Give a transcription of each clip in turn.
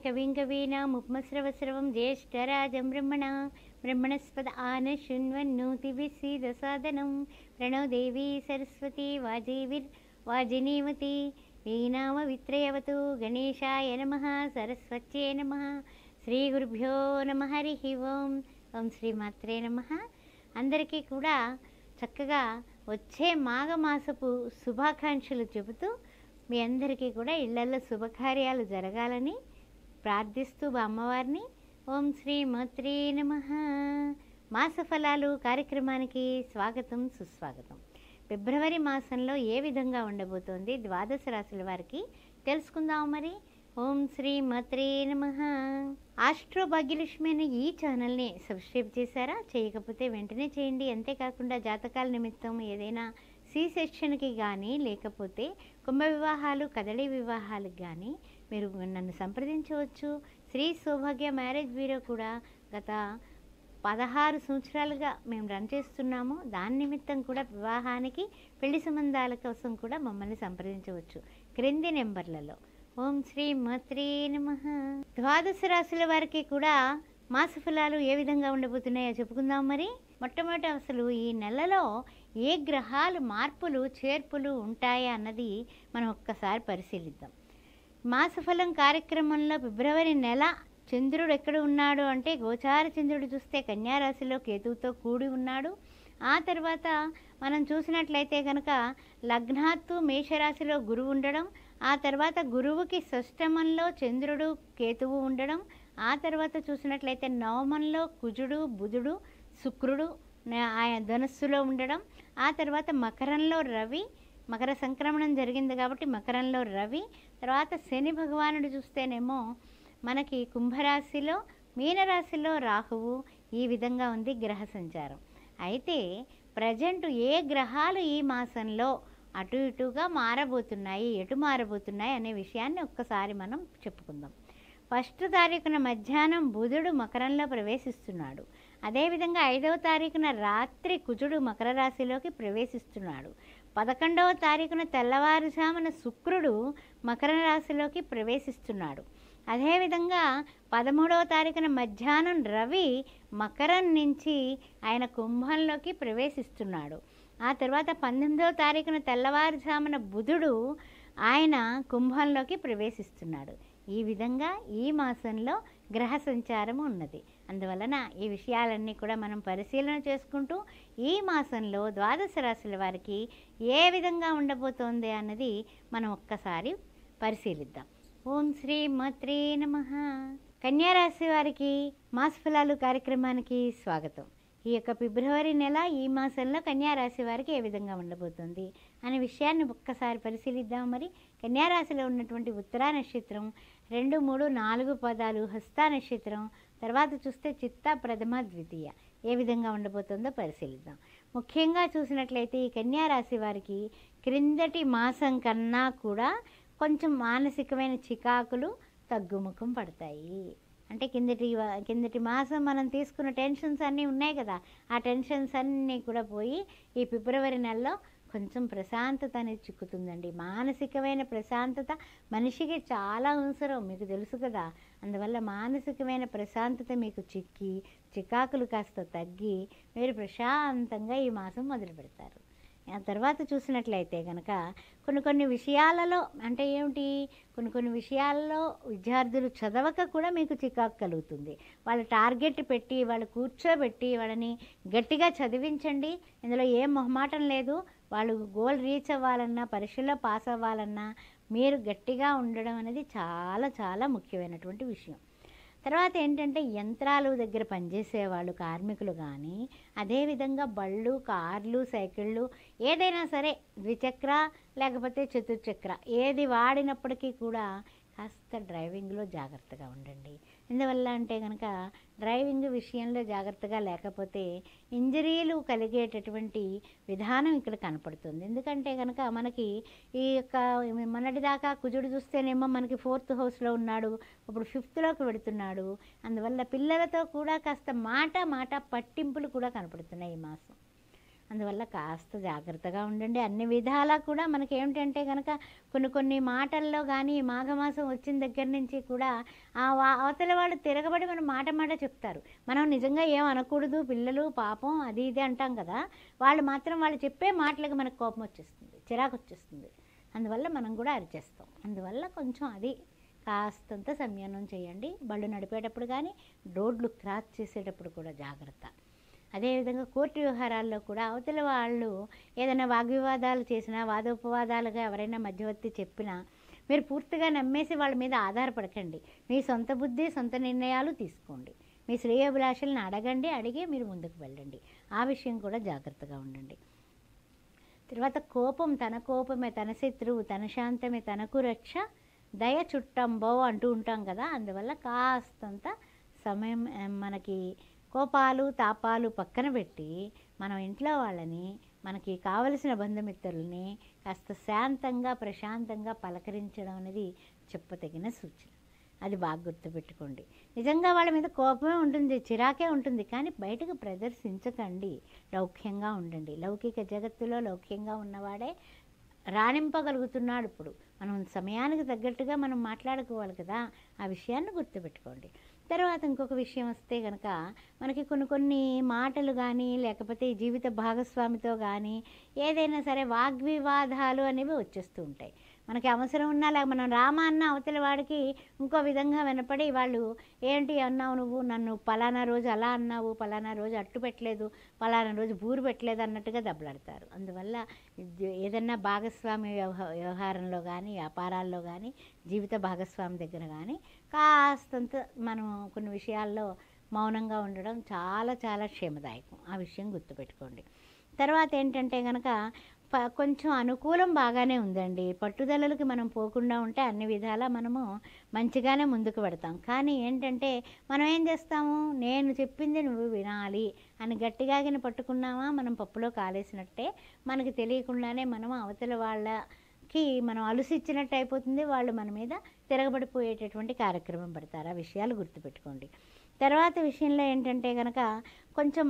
कविं कवीनामुपमस्रवस्रवं ज्येष्ठराजं ब्रह्मणस्पद आनशृण्वन्नोतिभिस्सीदसादनं प्रणो देवी सरस्वती वाजिनीवती वीणामवित्रयवतु गणेशाय नमः सरस्वत्यै नमः श्रीगुरुभ्यो नमः हरिः ఓం ఓం శ్రీమాత్రే నమః. అందరికీ కూడా చక్కగా వచ్చే మాఘమాసపు శుభాకాంక్షలు చెబుతూ మీ అందరికీ కూడా ఇళ్లలో శుభకార్యాలు జరగాలని ప్రార్థిస్తూ అమ్మవారిని ఓం శ్రీమాత్రే నమః. మాసఫలాలు కార్యక్రమానికి స్వాగతం సుస్వాగతం. ఫిబ్రవరి మాసంలో ఏ విధంగా ఉండబోతోంది ద్వాదశ రాశుల వారికి తెలుసుకుందాం. మరి ఓం శ్రీమాత్రే నమః. ఆస్ట్రో భాగ్యలక్ష్మి అనే ఈ ఛానల్ని సబ్స్క్రైబ్ చేశారా? చేయకపోతే వెంటనే చేయండి. అంతేకాకుండా జాతకాల నిమిత్తం ఏదైనా సి సెక్షన్కి కానీ లేకపోతే కుంభ వివాహాలు కదలి వివాహాలకు కానీ మీరు నన్ను సంప్రదించవచ్చు. శ్రీ సౌభాగ్య మ్యారేజ్ బ్యూరో కూడా గత 16 సంవత్సరాలుగా మేము రన్ చేస్తున్నాము. దాని నిమిత్తం కూడా వివాహానికి పెళ్లి సంబంధాల కోసం కూడా మమ్మల్ని సంప్రదించవచ్చు క్రింది నెంబర్లలో. ఓం శ్రీ మాత్రే నమః. ద్వాదశ రాశుల వారికి కూడా మాసఫలాలు ఏ విధంగా ఉండబోతున్నాయో చెప్పుకుందాం. మరి మొట్టమొదటి అసలు ఈ నెలలో ఏ గ్రహాలు మార్పులు చేర్పులు ఉంటాయా అన్నది మనం ఒక్కసారి పరిశీలిద్దాం. మాసఫలం కార్యక్రమంలో ఫిబ్రవరి నెల చంద్రుడు ఎక్కడ ఉన్నాడు అంటే గోచార చంద్రుడు చూస్తే కన్యారాశిలో కేతువుతో కూడి ఉన్నాడు. ఆ తర్వాత మనం చూసినట్లయితే కనుక లగ్నాత్తు మేషరాశిలో గురువు ఉండడం, ఆ తర్వాత గురువుకి షష్టమంలో చంద్రుడు కేతువు ఉండడం, ఆ తర్వాత చూసినట్లయితే నవమంలో కుజుడు బుధుడు శుక్రుడు ఆయన ధనస్సులో ఉండడం, ఆ తర్వాత మకరంలో రవి, మకర సంక్రమణం జరిగింది కాబట్టి మకరంలో రవి, తర్వాత శని భగవానుడు చూస్తేనేమో మనకి కుంభరాశిలో మీనరాశిలో రాహువు. ఈ విధంగా ఉంది గ్రహ సంచారం. అయితే ప్రజెంట్ ఏ గ్రహాలు ఈ మాసంలో అటు ఇటుగా మారబోతున్నాయి, ఎటు మారబోతున్నాయి అనే విషయాన్ని ఒక్కసారి మనం చెప్పుకుందాం. 1వ తారీఖున మధ్యాహ్నం బుధుడు మకరంలో ప్రవేశిస్తున్నాడు. అదేవిధంగా 5వ తారీఖున రాత్రి కుజుడు మకర రాశిలోకి ప్రవేశిస్తున్నాడు. 11వ తారీఖున తెల్లవారుజామున శుక్రుడు మకర రాశిలోకి ప్రవేశిస్తున్నాడు. అదేవిధంగా 13వ తారీఖున మధ్యాహ్నం రవి మకరం నుంచి ఆయన కుంభంలోకి ప్రవేశిస్తున్నాడు. ఆ తర్వాత 19వ తారీఖున తెల్లవారుజామున బుధుడు ఆయన కుంభంలోకి ప్రవేశిస్తున్నాడు. ఈ విధంగా ఈ మాసంలో గ్రహ సంచారం ఉన్నది. అందువలన ఈ విషయాలన్నీ కూడా మనం పరిశీలన చేసుకుంటూ ఈ మాసంలో ద్వాదశ రాశుల వారికి ఏ విధంగా ఉండబోతోంది అన్నది మనం ఒక్కసారి పరిశీలిద్దాం. ఓం శ్రీ మాత్రే నమః. కన్యారాశి వారికి మాసఫలాలు కార్యక్రమానికి స్వాగతం. ఈ యొక్క ఫిబ్రవరి నెల ఈ మాసంలో కన్యారాశి వారికి ఏ విధంగా ఉండబోతుంది అనే విషయాన్ని ఒక్కసారి పరిశీలిద్దాం. మరి కన్యారాశిలో ఉన్నటువంటి ఉత్తరా నక్షత్రం 2, 3, 4 పదాలు, హస్తా నక్షత్రం, తర్వాత చూస్తే చిత్త ప్రథమ ద్వితీయ ఏ విధంగా ఉండబోతుందో పరిశీలిద్దాం. ముఖ్యంగా చూసినట్లయితే ఈ కన్యారాశి వారికి క్రిందటి మాసం కన్నా కూడా కొంచెం మానసికమైన చికాకులు తగ్గుముఖం పడతాయి. అంటే కిందటి మాసం మనం తీసుకున్న టెన్షన్స్ అన్నీ ఉన్నాయి కదా, ఆ టెన్షన్స్ అన్నీ కూడా పోయి ఈ ఫిబ్రవరి నెలలో కొంచెం ప్రశాంతత అనేది చిక్కుతుందండి. మానసికమైన ప్రశాంతత మనిషికి చాలా అవసరం, మీకు తెలుసు కదా. అందువల్ల మానసికమైన ప్రశాంతత మీకు చిక్కి చికాకులు కాస్త తగ్గి మీరు ప్రశాంతంగా ఈ మాసం మొదలు పెడతారు. ఆ తర్వాత చూసినట్లయితే కనుక కొన్ని విషయాలలో అంటే ఏమిటి, కొన్ని విషయాల్లో విద్యార్థులు చదవక కూడా మీకు చికాకు కలుగుతుంది. వాళ్ళ టార్గెట్ పెట్టి వాళ్ళు కూర్చోబెట్టి వాళ్ళని గట్టిగా చదివించండి. ఇందులో ఏం మొహమాటం లేదు. వాళ్ళు గోల్ రీచ్ అవ్వాలన్నా పరీక్షలో పాస్ అవ్వాలన్నా మీరు గట్టిగా ఉండడం అనేది చాలా చాలా ముఖ్యమైనటువంటి విషయం. తర్వాత ఏంటంటే యంత్రాలు దగ్గర పనిచేసే వాళ్ళు కార్మికులు కానీ, అదేవిధంగా బళ్ళు కార్లు సైకిళ్ళు ఏదైనా సరే ద్విచక్ర లేకపోతే చతుర్చక్ర ఏది వాడినప్పటికీ కూడా కాస్త డ్రైవింగ్లో జాగ్రత్తగా ఉండండి. ఎందువల్ల అంటే కనుక డ్రైవింగ్ విషయంలో జాగ్రత్తగా లేకపోతే ఇంజరీలు కలిగేటటువంటి విధానం ఇక్కడ కనపడుతుంది. ఎందుకంటే కనుక మనకి ఈ యొక్క మొన్నటిదాకా కుజుడు చూస్తేనేమో మనకి 4th హౌస్లో ఉన్నాడు, ఇప్పుడు 5thలోకి వెడుతున్నాడు. అందువల్ల పిల్లలతో కూడా కాస్త మాట పట్టింపులు కూడా కనపడుతున్నాయి ఈ మాసం. అందువల్ల కాస్త జాగ్రత్తగా ఉండండి. అన్ని విధాలా కూడా మనకేమిటంటే కనుక కొన్ని మాటల్లో కానీ మాఘమాసం వచ్చిన దగ్గర నుంచి కూడా అవతల వాళ్ళు తిరగబడి మనం మాట చెప్తారు. మనం నిజంగా ఏం అనకూడదు, పిల్లలు పాపం అది ఇది అంటాం కదా, వాళ్ళు మాత్రం వాళ్ళు చెప్పే మాటలకు మనకు కోపం వచ్చేస్తుంది, చిరాకు వచ్చేస్తుంది. అందువల్ల మనం కూడా అరిచేస్తాం. అందువల్ల కొంచెం అది కాస్తంత సంయమనం చేయండి. బళ్ళు నడిపేటప్పుడు కానీ రోడ్లు క్రాస్ చేసేటప్పుడు కూడా జాగ్రత్త. అదేవిధంగా కోర్టు వ్యవహారాల్లో కూడా అవతల వాళ్ళు ఏదైనా వాగ్వివాదాలు చేసినా, వాదోపవాదాలుగా ఎవరైనా మధ్యవర్తి చెప్పినా మీరు పూర్తిగా నమ్మేసి వాళ్ళ మీద ఆధారపడకండి. మీ సొంత బుద్ధి, సొంత నిర్ణయాలు తీసుకోండి. మీ శ్రేయోభిలాషలను అడిగి మీరు ముందుకు వెళ్ళండి. ఆ విషయం కూడా జాగ్రత్తగా ఉండండి. తర్వాత తన కోపమే తన శత్రువు, తన శాంతమే తనకు రక్ష, దయ చుట్టంబో అంటూ ఉంటాం కదా. అందువల్ల కాస్తంత సమయం మనకి కోపాలు తాపాలు పక్కన పెట్టి మనం ఇంట్లో వాళ్ళని, మనకి కావలసిన బంధుమిత్రుల్ని కాస్త శాంతంగా ప్రశాంతంగా పలకరించడం అనేది చెప్పదగిన సూచన. అది బాగా గుర్తుపెట్టుకోండి. నిజంగా వాళ్ళ మీద కోపమే ఉంటుంది, చిరాకే ఉంటుంది, కానీ బయటకు ప్రదర్శించకండి. లౌక్యంగా ఉండండి. లౌకిక జగత్తులో లౌక్యంగా ఉన్నవాడే రాణింపగలుగుతున్నాడు. ఇప్పుడు మనం సమయానికి తగ్గట్టుగా మనం మాట్లాడుకోవాలి కదా, ఆ విషయాన్ని గుర్తుపెట్టుకోండి. తర్వాత ఇంకొక విషయం వస్తే కనుక మనకి కొన్ని మాటలు కానీ లేకపోతే జీవిత భాగస్వామితో కానీ ఏదైనా సరే వాగ్వివాదాలు అనేవి వచ్చేస్తూ ఉంటాయి. మనకి అవసరం ఉన్నా లేక మనం రామా అన్న అవతల వాడికి ఇంకో విధంగా వినపడి వాళ్ళు ఏంటి అన్నావు నువ్వు, నన్ను పలానా రోజు అలా అన్నావు, పలానా రోజు అట్టు పెట్టలేదు, పలానా రోజు బూరు పెట్టలేదు అన్నట్టుగా దెబ్బలాడతారు. అందువల్ల ఏదన్నా భాగస్వామి వ్యవహారంలో కానీ వ్యాపారాల్లో కానీ జీవిత భాగస్వామి దగ్గర కానీ కాస్తంత మనం కొన్ని విషయాల్లో మౌనంగా ఉండడం చాలా చాలా క్షేమదాయకం. ఆ విషయం గుర్తుపెట్టుకోండి. తర్వాత ఏంటంటే కనుక కొంచెం అనుకూలం బాగానే ఉందండి. పట్టుదలలకు మనం పోకుండా ఉంటే అన్ని విధాలా మనము మంచిగానే ముందుకు పెడతాం. కానీ ఏంటంటే మనం ఏం చేస్తాము, నేను చెప్పింది నువ్వు వినాలి అని గట్టిగాగిన పట్టుకున్నామా మనం పప్పులో కాలేసినట్టే. మనకి తెలియకుండానే మనం అవతల వాళ్ళకి మనం అలుసిచ్చినట్టు అయిపోతుంది. వాళ్ళు మన మీద తిరగబడిపోయేటటువంటి కార్యక్రమం పడతారు. ఆ విషయాలు గుర్తుపెట్టుకోండి. తర్వాత విషయంలో ఏంటంటే కనుక కొంచెం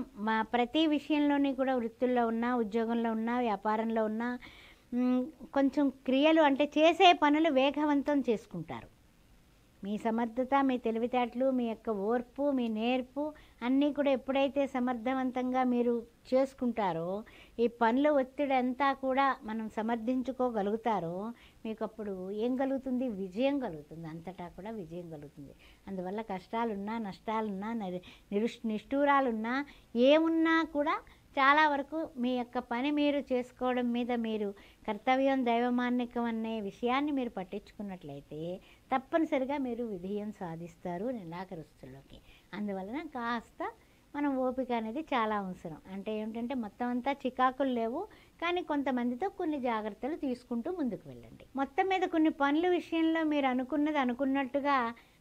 ప్రతి విషయంలోని కూడా వృత్తుల్లో ఉన్నా, ఉద్యోగంలో ఉన్నా, వ్యాపారంలో ఉన్నా కొంచెం క్రియలు అంటే చేసే పనులు వేగవంతం చేసుకుంటారు. మీ సమర్థత, మీ తెలివితేటలు, మీ యొక్క ఓర్పు, మీ నేర్పు అన్నీ కూడా ఎప్పుడైతే సమర్థవంతంగా మీరు చేసుకుంటారో, ఈ పనుల ఒత్తిడి అంతా కూడా మనం సమర్థించుకోగలుగుతారో మీకు అప్పుడు ఏం కలుగుతుంది, విజయం కలుగుతుంది. అంతటా కూడా విజయం కలుగుతుంది. అందువల్ల కష్టాలున్నా, నష్టాలున్నా, నిష్ఠూరాలున్నా, ఏమున్నా కూడా చాలా వరకు మీ యొక్క పని మీరు చేసుకోవడం మీద మీరు కర్తవ్యం దైవమాన్నికం అనే విషయాన్ని మీరు పట్టించుకున్నట్లయితే తప్పనిసరిగా మీరు విజయం సాధిస్తారు నెలాఖరుస్తుల్లోకి. అందువలన కాస్త మనం ఓపిక అనేది చాలా అవసరం. అంటే ఏమిటంటే మొత్తం అంతా చికాకులు లేవు, కానీ కొంతమందితో కొన్ని జాగ్రత్తలు తీసుకుంటూ ముందుకు వెళ్ళండి. మొత్తం మీద కొన్ని పనుల విషయంలో మీరు అనుకున్నది అనుకున్నట్టుగా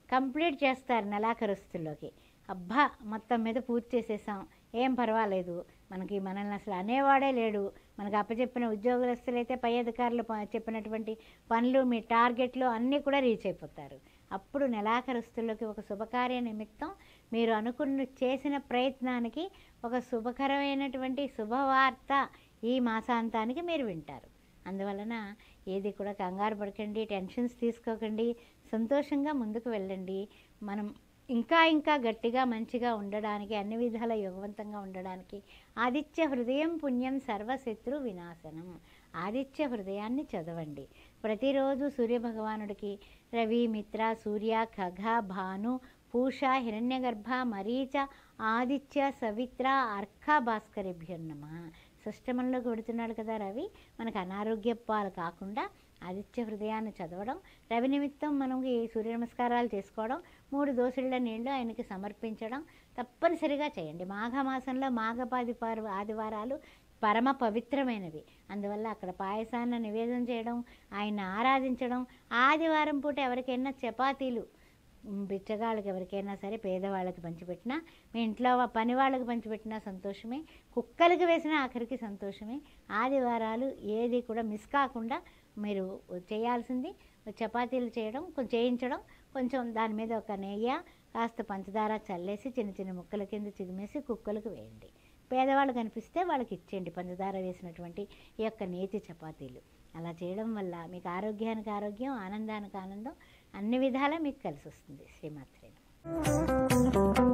కంప్లీట్ చేస్తారు నెలాఖరుస్తుల్లోకి. అబ్బా మొత్తం మీద పూర్తి చేసేసాం, ఏం పర్వాలేదు, మనల్ని అసలు అనేవాడే లేడు, మనకు అప్పచెప్పిన ఉద్యోగస్తులైతే పై అధికారులు చెప్పినటువంటి పనులు, మీ టార్గెట్లు అన్నీ కూడా రీచ్ అయిపోతారు. అప్పుడు నెలాఖరుస్తుల్లోకి ఒక శుభకార్య నిమిత్తం మీరు చేసిన ప్రయత్నానికి ఒక శుభకరమైనటువంటి శుభవార్త ఈ మాసాంతానికి మీరు వింటారు. అందువలన ఏది కూడా కంగారు పడకండి, టెన్షన్స్ తీసుకోకండి, సంతోషంగా ముందుకు వెళ్ళండి. మనం ఇంకా గట్టిగా మంచిగా ఉండడానికి, అన్ని విధాల యోగవంతంగా ఉండడానికి ఆదిత్య హృదయం పుణ్యం సర్వశత్రు వినాశనం, ఆదిత్య హృదయాన్ని చదవండి. ప్రతిరోజు సూర్యభగవానుడికి రవి, మిత్ర, సూర్య, ఖగ, భాను, పూష, హిరణ్యగర్భ, మరీచ, ఆదిత్య, సవిత్ర, అర్క, భాస్కరేభ్యో నమః. షష్టమంలోకి పెడుతున్నాడు కదా రవి, మనకు అనారోగ్యపాలు కాకుండా ఆదిత్య హృదయాన్ని చదవడం, రవి నిమిత్తం మనకి సూర్య నమస్కారాలు చేసుకోవడం, 3 దోసెళ్ళ నీళ్లు ఆయనకి సమర్పించడం తప్పనిసరిగా చేయండి. మాఘమాసంలో మాఘపాది ఆదివారాలు పరమ పవిత్రమైనవి. అందువల్ల అక్కడ పాయసాన్ని నివేదన చేయడం, ఆయన ఆరాధించడం. ఆదివారం పూట ఎవరికైనా చపాతీలు బిచ్చగాళ్ళకి ఎవరికైనా సరే పేదవాళ్ళకి పంచిపెట్టినా, మీ ఇంట్లో పని వాళ్ళకి పంచిపెట్టినా సంతోషమే, కుక్కలకి వేసినా ఆఖరికి సంతోషమే. ఆదివారాలు ఏది కూడా మిస్ కాకుండా మీరు చేయాల్సింది చపాతీలు చేయించడం, కొంచెం దాని మీద ఒక నెయ్యి కాస్త పంచదార చల్లేసి చిన్న చిన్న ముక్కల కింద చిదిమేసి కుక్కలకు వేయండి. పేదవాళ్ళు కనిపిస్తే వాళ్ళకి ఇచ్చేయండి పంచదార వేసినటువంటి ఈ యొక్క నేతి చపాతీలు. అలా చేయడం వల్ల మీకు ఆరోగ్యానికి ఆరోగ్యం, ఆనందానికి ఆనందం, అన్ని విధాలా మీకు కలిసి వస్తుంది. శ్రీమాత్రే నమః.